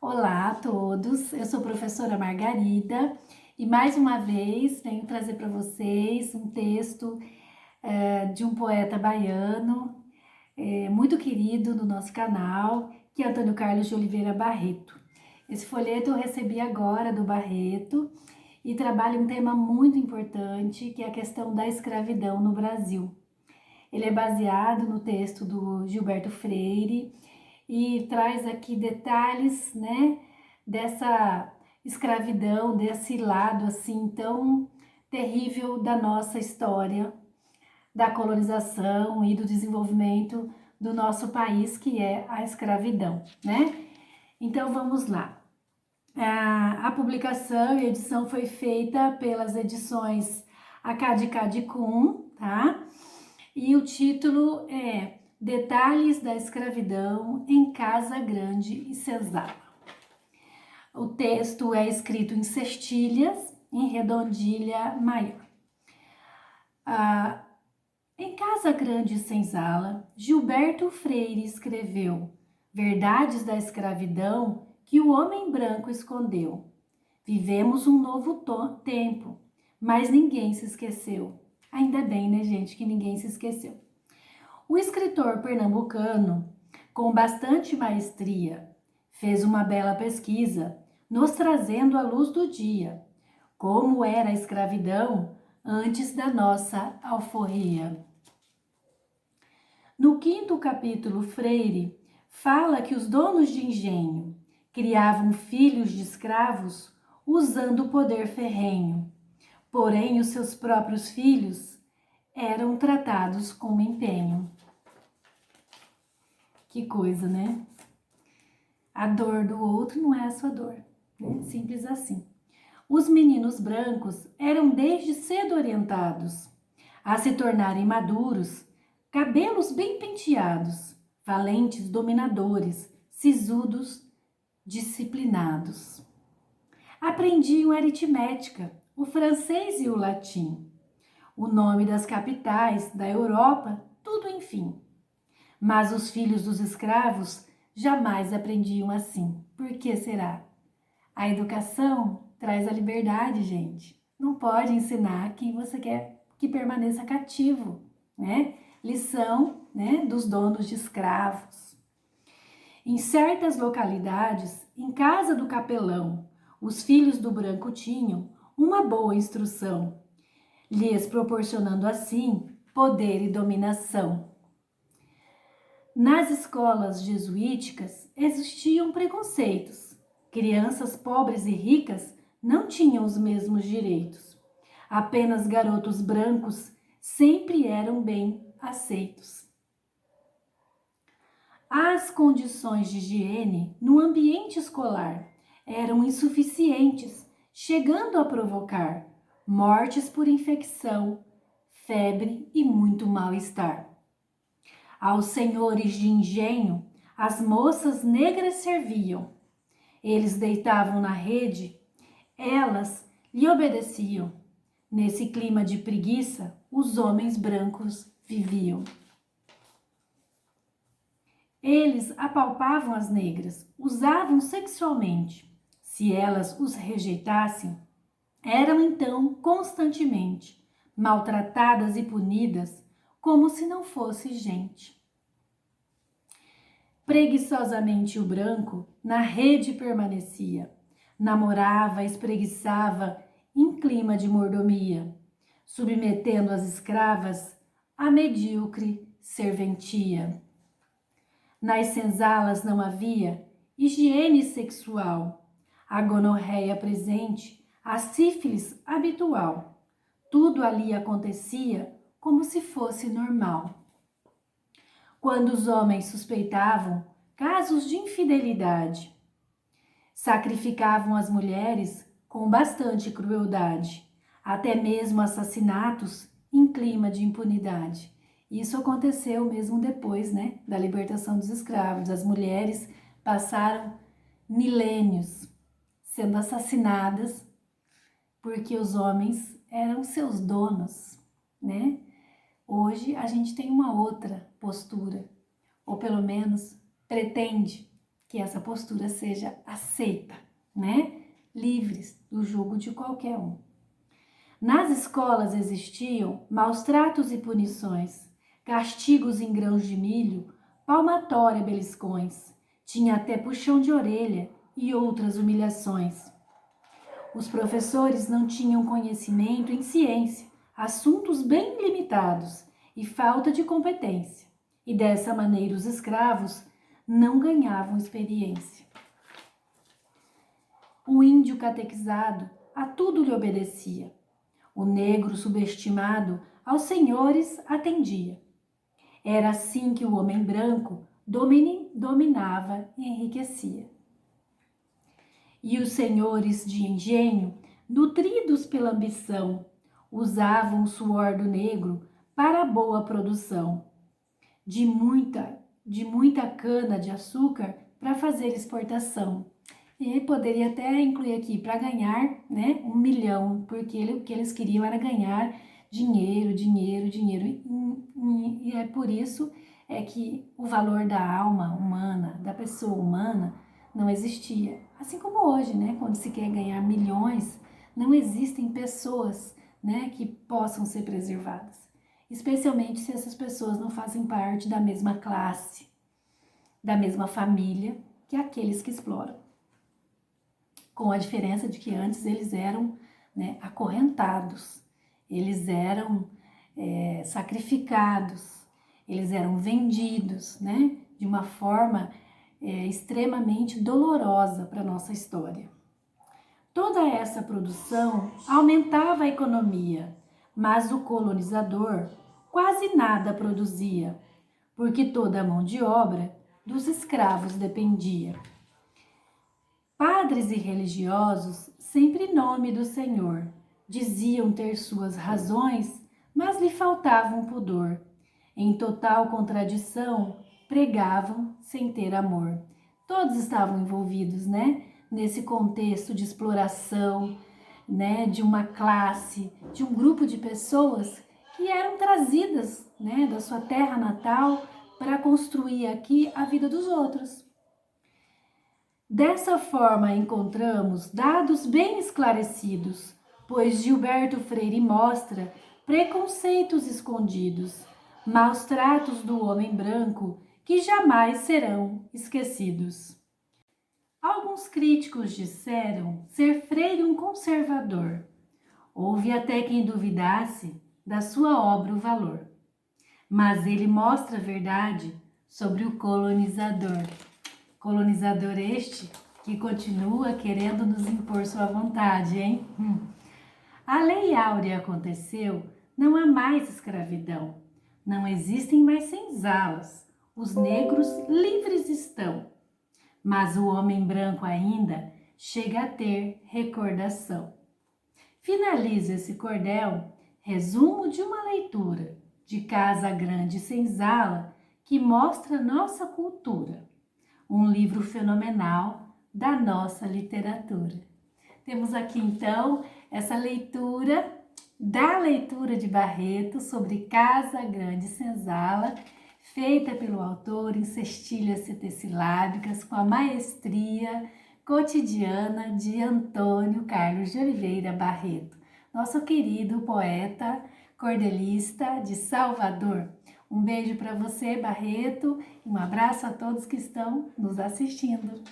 Olá a todos, eu sou a professora Margarida e mais uma vez venho trazer para vocês um texto de um poeta baiano muito querido no nosso canal, que é Antônio Carlos de Oliveira Barreto. Esse folheto eu recebi agora do Barreto e trabalha um tema muito importante, que é a questão da escravidão no Brasil. Ele é baseado no texto do Gilberto Freire e traz aqui detalhes, né, dessa escravidão, desse lado assim tão terrível da nossa história, da colonização e do desenvolvimento do nosso país, que é a escravidão, né? Então vamos lá. A publicação e edição foi feita pelas edições Acad Cum, tá? E o título é Detalhes da Escravidão em Casa Grande e Senzala. O texto é escrito em cestilhas, em redondilha maior. Em Casa Grande e Senzala, Gilberto Freire escreveu Verdades da Escravidão que o homem branco escondeu. Vivemos um novo tempo, mas ninguém se esqueceu. Ainda bem, né, gente, que ninguém se esqueceu. O escritor pernambucano, com bastante maestria, fez uma bela pesquisa, nos trazendo à luz do dia como era a escravidão antes da nossa alforria. No 5º capítulo, Freire fala que os donos de engenho criavam filhos de escravos usando o poder ferrenho, porém os seus próprios filhos eram tratados com empenho. Que coisa, né? A dor do outro não é a sua dor, né? Simples assim. Os meninos brancos eram desde cedo orientados a se tornarem maduros, cabelos bem penteados, valentes dominadores, sisudos, disciplinados. Aprendiam aritmética, o francês e o latim, o nome das capitais da Europa, tudo enfim. Mas os filhos dos escravos jamais aprendiam assim. Por que será? A educação traz a liberdade, gente. Não pode ensinar quem você quer que permaneça cativo, né? Lição, né, dos donos de escravos. Em certas localidades, em casa do capelão, os filhos do branco tinham uma boa instrução, lhes proporcionando assim poder e dominação. Nas escolas jesuíticas existiam preconceitos. Crianças pobres e ricas não tinham os mesmos direitos. Apenas garotos brancos sempre eram bem aceitos. As condições de higiene no ambiente escolar eram insuficientes, chegando a provocar mortes por infecção, febre e muito mal-estar. Aos senhores de engenho, as moças negras serviam. Eles deitavam na rede, elas lhe obedeciam. Nesse clima de preguiça, os homens brancos viviam. Eles apalpavam as negras, usavam sexualmente. Se elas os rejeitassem, eram então constantemente maltratadas e punidas como se não fosse gente. Preguiçosamente o branco na rede permanecia, namorava, espreguiçava em clima de mordomia, submetendo as escravas à medíocre serventia. Nas senzalas não havia higiene sexual, a gonorreia presente, a sífilis habitual. Tudo ali acontecia como se fosse normal. Quando os homens suspeitavam casos de infidelidade, sacrificavam as mulheres com bastante crueldade, até mesmo assassinatos em clima de impunidade. Isso aconteceu mesmo depois, né, da libertação dos escravos. As mulheres passaram milênios sendo assassinadas porque os homens eram seus donos, né? Hoje a gente tem uma outra postura, ou pelo menos pretende que essa postura seja aceita, né? Livres do jugo de qualquer um. Nas escolas existiam maus tratos e punições, castigos em grãos de milho, palmatória, beliscões, tinha até puxão de orelha e outras humilhações. Os professores não tinham conhecimento em ciência, assuntos bem limitados e falta de competência, e dessa maneira os escravos não ganhavam experiência. O índio catequizado a tudo lhe obedecia. O negro subestimado aos senhores atendia. Era assim que o homem branco dominava e enriquecia. E os senhores de engenho, nutridos pela ambição, usavam o suor do negro para a boa produção de muita cana de açúcar para fazer exportação. E poderia até incluir aqui para ganhar, né, 1 milhão, porque o que eles queriam era ganhar dinheiro. E é por isso que o valor da alma humana, da pessoa humana, não existia. Assim como hoje, né, quando se quer ganhar milhões, não existem pessoas, né, que possam ser preservadas. Especialmente se essas pessoas não fazem parte da mesma classe, da mesma família que aqueles que exploram. Com a diferença de que antes eles eram, né, acorrentados, eles eram sacrificados, eles eram vendidos, né, de uma forma extremamente dolorosa para a nossa história. Toda essa produção aumentava a economia, mas o colonizador quase nada produzia, porque toda a mão de obra dos escravos dependia. Padres e religiosos, sempre em nome do Senhor, diziam ter suas razões, mas lhe faltavam pudor. Em total contradição, pregavam sem ter amor. Todos estavam envolvidos, né? Nesse contexto de exploração, né? De uma classe, de um grupo de pessoas que eram trazidas, né? Da sua terra natal para construir aqui a vida dos outros. Dessa forma encontramos dados bem esclarecidos, pois Gilberto Freire mostra preconceitos escondidos, maus tratos do homem branco que jamais serão esquecidos. Alguns críticos disseram ser Freire um conservador. Houve até quem duvidasse da sua obra o valor. Mas ele mostra a verdade sobre o colonizador. Colonizador este que continua querendo nos impor sua vontade, hein? A Lei Áurea aconteceu, não há mais escravidão. Não existem mais senzalas. Os negros livres estão. Mas o homem branco ainda chega a ter recordação. Finalizo esse cordel, resumo de uma leitura de Casa Grande e Senzala que mostra nossa cultura. Um livro fenomenal da nossa literatura. Temos aqui então essa leitura de Barreto sobre Casa Grande e Senzala, feita pelo autor em cestilhas setessilábicas com a maestria cotidiana de Antônio Carlos de Oliveira Barreto, nosso querido poeta cordelista de Salvador. Um beijo para você, Barreto, e um abraço a todos que estão nos assistindo.